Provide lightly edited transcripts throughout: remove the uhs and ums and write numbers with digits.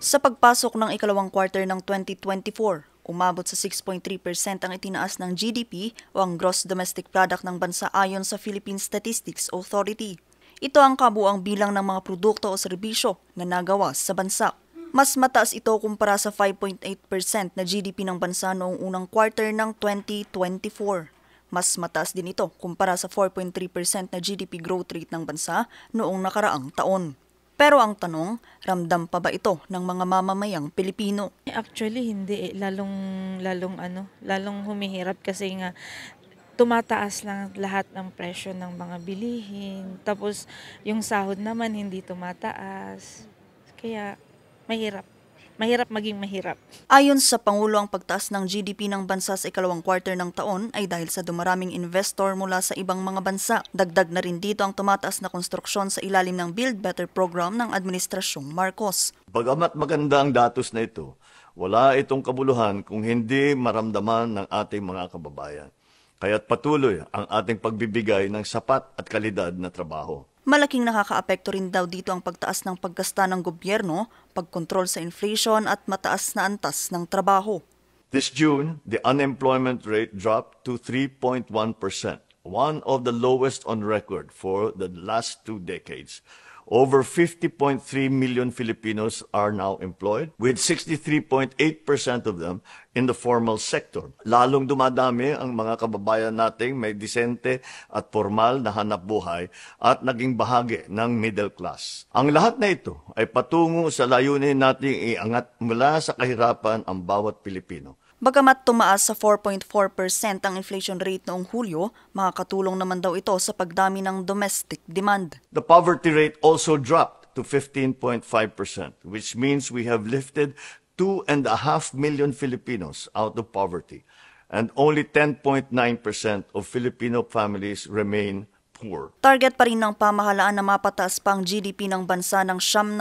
Sa pagpasok ng ikalawang quarter ng 2024, umabot sa 6.3% ang itinaas ng GDP o ang Gross Domestic Product ng bansa ayon sa Philippine Statistics Authority. Ito ang kabuuang bilang ng mga produkto o serbisyo na nagawa sa bansa. Mas mataas ito kumpara sa 5.8% na GDP ng bansa noong unang quarter ng 2024. Mas mataas din ito kumpara sa 4.3% na GDP growth rate ng bansa noong nakaraang taon. Pero ang tanong, ramdam pa ba ito ng mga mamamayang Pilipino? Actually hindi lalong humihirap kasi nga tumataas lang lahat ng presyo ng mga bilihin. Tapos yung sahod naman hindi tumataas. Kaya mahirap maging mahirap. Ayon sa Pangulo, ang pagtaas ng GDP ng bansa sa ikalawang quarter ng taon ay dahil sa dumaraming investor mula sa ibang mga bansa. Dagdag na rin dito ang tumataas na konstruksyon sa ilalim ng Build Better program ng Administrasyong Marcos. Bagamat maganda ang datos na ito, wala itong kabuluhan kung hindi maramdaman ng ating mga kababayan. Kaya't patuloy ang ating pagbibigay ng sapat at kalidad na trabaho. Malaking nakakaapekto rin daw dito ang pagtaas ng paggasta ng gobyerno, pagkontrol sa inflation at mataas na antas ng trabaho. This June, the unemployment rate dropped to 3.1%, one of the lowest on record for the last 2 decades. Over 50.3 million Filipinos are now employed, with 63.8% of them in the formal sector. Lalong dumadami ang mga kababayan nating may disente at formal na hanap buhay at naging bahagi ng middle class. Ang lahat na ito ay patungo sa layunin nating iangat mula sa kahirapan ang bawat Pilipino. Bagamat tumaas sa 4.4% ang inflation rate noong Hulyo, makakatulong naman daw ito sa pagdami ng domestic demand. The poverty rate also dropped to 15.5%, which means we have lifted 2.5 million Filipinos out of poverty, and only 10.9% of Filipino families remain poor. Target pa rin ng pamahalaan na mapataas pa ang GDP ng bansa ng 7%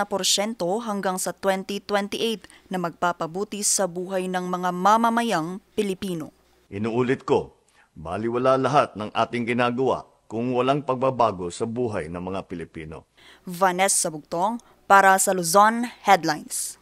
hanggang sa 2028 na magpapabuti sa buhay ng mga mamamayang Pilipino. Inuulit ko, baliwala lahat ng ating ginagawa kung walang pagbabago sa buhay ng mga Pilipino. Vanessa Bugtong para sa Luzon Headlines.